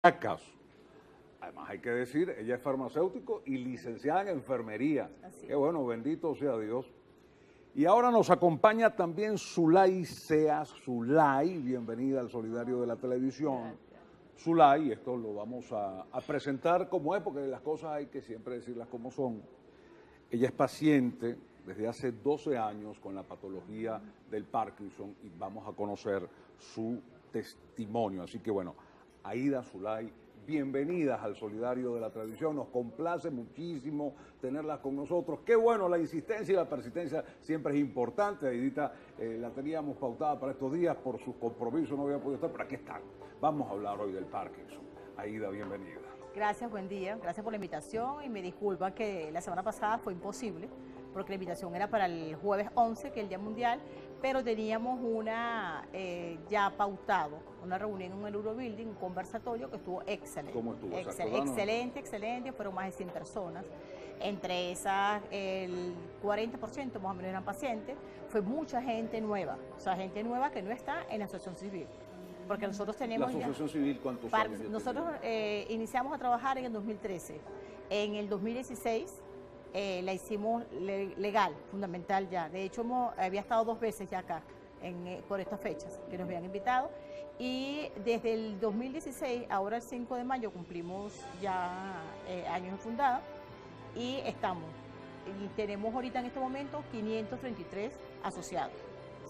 Caracas. Además hay que decir, ella es farmacéutico y licenciada en enfermería. Así Qué es. bueno, bendito sea Dios. Y ahora nos acompaña también Zulay Seas. Zulay, bienvenida al Solidario de la Televisión. Gracias. Zulay, esto lo vamos a presentar como es, porque las cosas hay que siempre decirlas como son. Ella es paciente desde hace 12 años con la patología del Parkinson y vamos a conocer su testimonio. Así que bueno, Aida, Zulay, bienvenidas al Solidario de la Televisión. Nos complace muchísimo tenerlas con nosotros. Qué bueno, la insistencia y la persistencia siempre es importante. Aidita la teníamos pautada para estos días, por sus compromisos no había podido estar, pero aquí están. Vamos a hablar hoy del Parkinson. Aida, bienvenida. Gracias, buen día. Gracias por la invitación y me disculpa que la semana pasada fue imposible porque la invitación era para el jueves 11, que es el Día Mundial, pero teníamos una ya pautado, una reunión en el Eurobuilding, un conversatorio que estuvo excelente. ¿Cómo estuvo? Excelente, fueron más de 100 personas. Entre esas, el 40% más o menos eran pacientes. Fue mucha gente nueva, o sea, gente nueva que no está en la asociación civil. Porque nosotros tenemos ¿La asociación civil cuántos años ya nosotros iniciamos a trabajar en el 2013. En el 2016 la hicimos legal, fundamental ya. De hecho, había estado 2 veces ya acá por estas fechas que nos habían invitado. Y desde el 2016, ahora el 5 de mayo, cumplimos ya años de fundada y estamos. Y tenemos ahorita en este momento 533 asociados.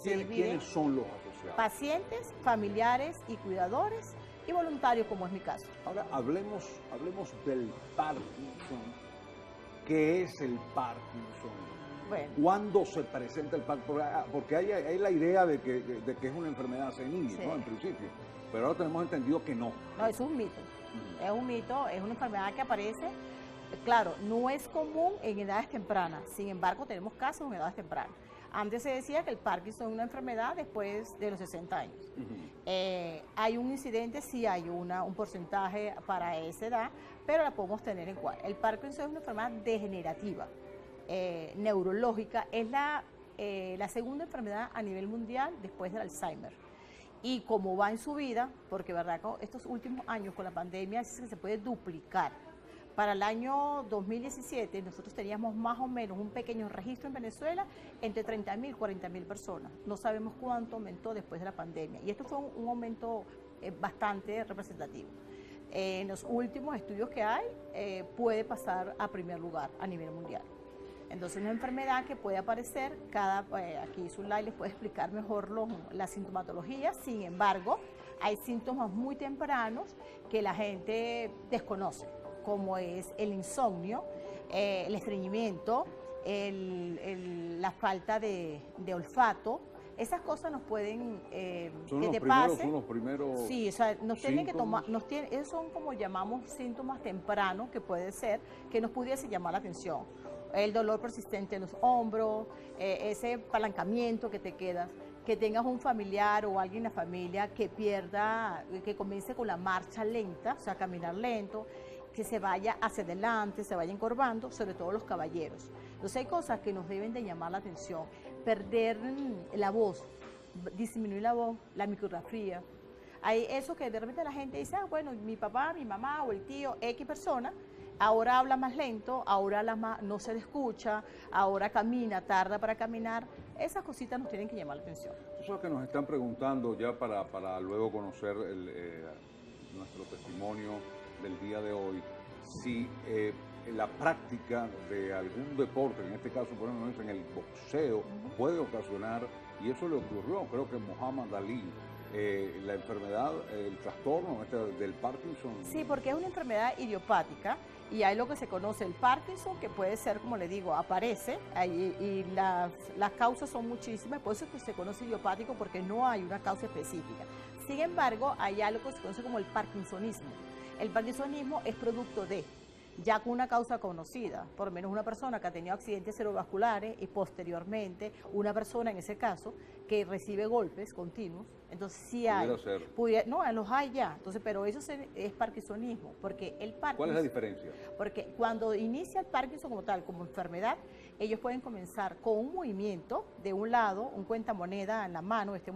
¿Quiénes son los asociados? Pacientes, familiares y cuidadores y voluntarios, como es mi caso. Ahora hablemos del Parkinson. ¿Qué es el Parkinson? Bueno. ¿Cuándo se presenta el Parkinson? Porque hay la idea de que es una enfermedad senil, Sí. ¿no? En principio. Pero ahora tenemos entendido que no. No, eso es un mito. Es un mito, es una enfermedad que aparece, claro, no es común en edades tempranas. Sin embargo, tenemos casos en edades tempranas. Antes se decía que el Parkinson es una enfermedad después de los 60 años. Hay un incidente, sí hay un porcentaje para esa edad, pero la podemos tener en cuenta. El Parkinson es una enfermedad degenerativa, neurológica, es la segunda enfermedad a nivel mundial después del Alzheimer. Y como va en su vida, porque verdad, estos últimos años con la pandemia se puede duplicar. Para el año 2017 nosotros teníamos más o menos un pequeño registro en Venezuela entre 30.000 y 40.000 personas. No sabemos cuánto aumentó después de la pandemia y esto fue un aumento bastante representativo. En los últimos estudios que hay puede pasar a primer lugar a nivel mundial. Entonces es una enfermedad que puede aparecer, aquí Zulay les puede explicar mejor la sintomatología, sin embargo hay síntomas muy tempranos que la gente desconoce, como es el insomnio, el estreñimiento, la falta de olfato. Esas cosas nos pueden, Son los primeros. Sí, o sea, nos tienen que tomar, esos son como llamamos síntomas tempranos que puede ser, que nos pudiese llamar la atención. El dolor persistente en los hombros, ese apalancamiento que te quedas, que tengas un familiar o alguien en la familia que que comience con la marcha lenta, o sea, caminar lento, que se vaya hacia adelante, se vaya encorvando, sobre todo los caballeros. Entonces hay cosas que nos deben de llamar la atención. Perder la voz, disminuir la voz, la micrografía. Hay eso que de repente la gente dice, bueno, mi papá, mi mamá o el tío, X persona, ahora habla más lento, ahora no se le escucha, ahora camina, tarda para caminar. Esas cositas nos tienen que llamar la atención. Eso es que nos están preguntando ya para luego conocer nuestro testimonio del día de hoy, si la práctica de algún deporte, en este caso por ejemplo en el boxeo, puede ocasionar, y eso le ocurrió, creo que Muhammad Ali, la enfermedad, el trastorno del Parkinson. Sí, porque es una enfermedad idiopática y hay lo que se conoce el Parkinson, que puede ser, como le digo, aparece y las causas son muchísimas, por eso es que se conoce idiopático, porque no hay una causa específica. Sin embargo, hay algo que se conoce como el parkinsonismo. El parkinsonismo es producto de, ya con una causa conocida, por lo menos una persona que ha tenido accidentes cerebrovasculares y posteriormente una persona en ese caso que recibe golpes continuos, entonces sí hay. No, los hay ya, entonces, pero eso es parkinsonismo, porque el Parkinson... ¿Cuál es la diferencia? Porque cuando inicia el Parkinson como tal, como enfermedad, ellos pueden comenzar con un movimiento de un lado, un cuentamoneda en la mano, un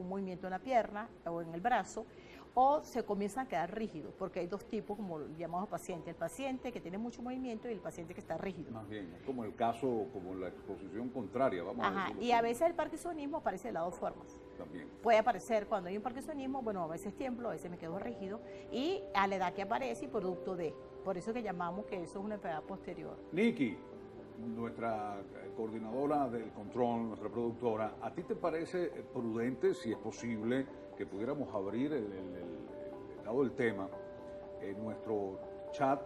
movimiento en la pierna o en el brazo, o se comienzan a quedar rígidos, porque hay dos tipos, como llamamos pacientes, el paciente que tiene mucho movimiento y el paciente que está rígido. Más bien, es como el caso, como la exposición contraria, vamos a decirlo. Y a veces el parkinsonismo aparece de las dos formas. También. Puede aparecer cuando hay un parkinsonismo, bueno, a veces tiemblo, a veces me quedo rígido, y a la edad que aparece y producto de, por eso que llamamos que eso es una enfermedad posterior. Nikki, nuestra coordinadora del control, nuestra productora, ¿a ti te parece prudente, si es posible, que pudiéramos abrir el lado del tema en nuestro chat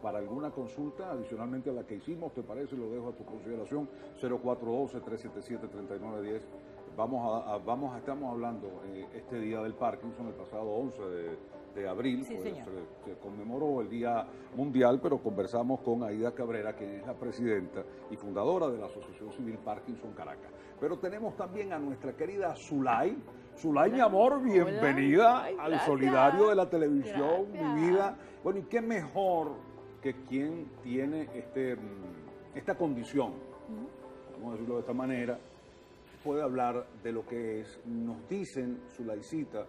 para alguna consulta adicionalmente a la que hicimos? ¿Te parece? Lo dejo a tu consideración. 0412-377-3910. Estamos hablando este día del Parkinson, el pasado 11 de abril, Sí, pues, señor. se conmemoró el Día Mundial, pero conversamos con Aida Cabrera, quien es la presidenta y fundadora de la Asociación Civil Parkinson Caracas. Pero tenemos también a nuestra querida Zulay. Zulay, mi amor, bienvenida Ay, al gracias. Solidario de la Televisión, Gracias. mi vida. Bueno, y qué mejor que quien tiene esta condición, vamos a decirlo de esta manera, puede hablar de lo que es. Nos dicen, Zulaycita,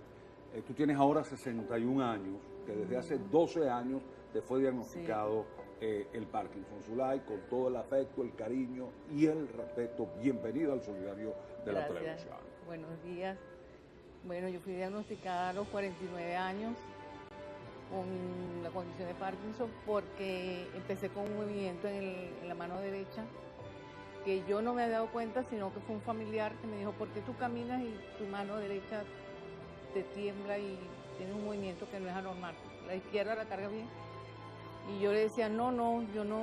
tú tienes ahora 61 años, que desde hace 12 años te fue diagnosticado el Parkinson. Zulay, con todo el afecto, el cariño y el respeto, bienvenido al Solidario de la Televisión. Buenos días. Bueno, yo fui diagnosticada a los 49 años con la condición de Parkinson porque empecé con un movimiento en la mano derecha que yo no me había dado cuenta, sino que fue un familiar que me dijo, ¿por qué tú caminas y tu mano derecha te tiembla y tienes un movimiento que no es anormal? La izquierda la carga bien. Y yo le decía, no, yo no,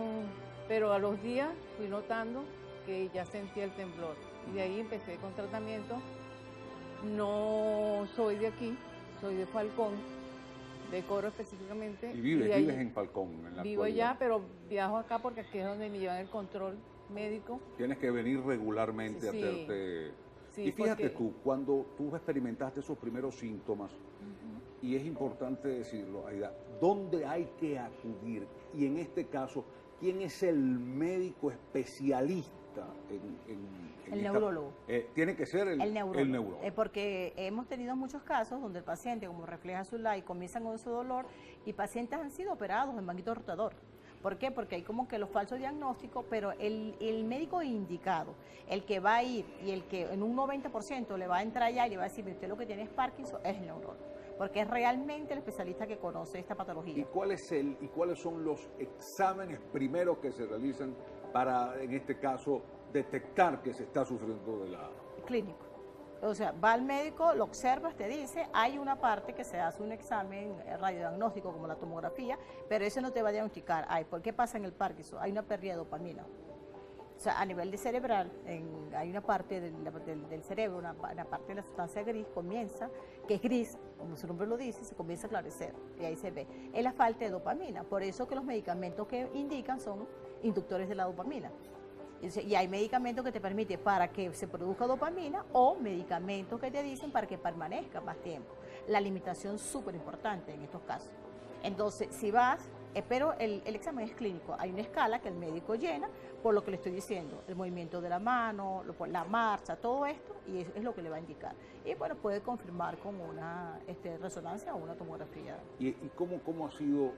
pero a los días fui notando que ya sentía el temblor. Y de ahí empecé con tratamiento. No soy de aquí, soy de Falcón, de Coro específicamente. Y vives ahí en Falcón, en la vivo actualidad. allá, pero viajo acá porque aquí es donde me llevan el control médico. Tienes que venir regularmente a Sí. hacerte... Sí, y fíjate porque- tú, cuando tú experimentaste esos primeros síntomas, y es importante decirlo, Aida, ¿dónde hay que acudir? Y en este caso, ¿quién es el médico especialista en El esta- neurólogo. Tiene que ser el neurólogo. Porque hemos tenido muchos casos donde el paciente, como refleja Zulay, comienzan con su dolor y pacientes han sido operados en manguito rotador. ¿Por qué? Porque hay como que los falsos diagnósticos, pero el médico indicado, el que va a ir y el que en un 90% le va a entrar allá y le va a decir, usted lo que tiene es Parkinson, es el neurólogo. Porque es realmente el especialista que conoce esta ¿Y patología. cuáles son los exámenes primeros que se realizan para, en este caso, detectar que se está sufriendo de la... Clínico. O sea, va al médico, lo observas, te dice, hay una parte que se hace un examen radiodiagnóstico como la tomografía, pero eso no te va a diagnosticar. Ay, ¿por qué pasa en el Parkinson? Hay una pérdida de dopamina. O sea, a nivel de cerebral, hay una parte del cerebro, una parte de la sustancia gris comienza, que es gris, como su nombre lo dice, se comienza a aclarecer, y ahí se ve. Es la falta de dopamina, por eso que los medicamentos que indican son inductores de la dopamina. Y hay medicamentos que te permiten para que se produzca dopamina o medicamentos que te dicen para que permanezca más tiempo. La limitación es súper importante en estos casos. Entonces, si vas, pero el examen es clínico, hay una escala que el médico llena por lo que le estoy diciendo, el movimiento de la mano, la marcha, todo esto, y es lo que le va a indicar. Y bueno, puede confirmar con una resonancia o una tomografía. ¿Y cómo ha sido,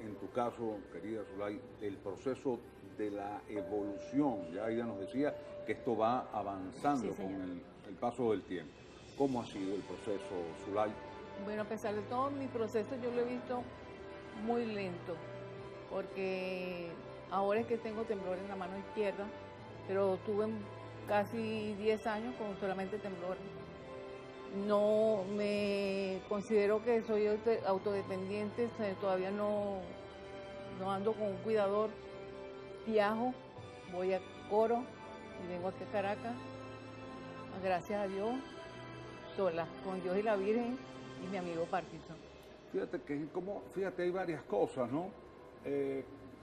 en tu caso, querida Zulay, el proceso de la evolución? Ya Aida nos decía que esto va avanzando Sí, con señor. el paso del tiempo. ¿Cómo ha sido el proceso, Zulay? Bueno, a pesar de todo, mi proceso yo lo he visto muy lento, porque ahora es que tengo temblor en la mano izquierda, pero tuve casi 10 años con solamente temblor. No me considero que soy autodependiente, o sea, todavía no ando con un cuidador. Viajo, voy a Coro y vengo aquí a Caracas, gracias a Dios, sola, con Dios y la Virgen y mi amigo Parkinson. Fíjate, hay varias cosas, ¿no?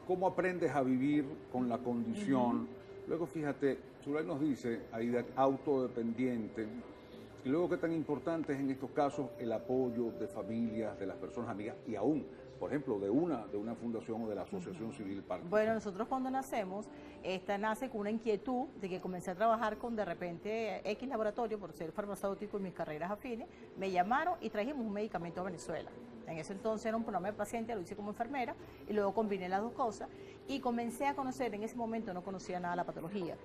¿Cómo aprendes a vivir con la condición? Luego, fíjate, Zulay nos dice, Aida, autodependiente. Y luego, qué tan importante es en estos casos el apoyo de familias, de las personas amigas y aún por ejemplo, de una fundación o de la Asociación Civil Parkinson? Bueno, nosotros cuando nacemos, esta nace con una inquietud de que comencé a trabajar con de repente X laboratorio por ser farmacéutico y mis carreras afines, me llamaron y trajimos un medicamento a Venezuela. En ese entonces era un programa de paciente, lo hice como enfermera y luego combiné las dos cosas y comencé a conocer, en ese momento no conocía nada de la patología,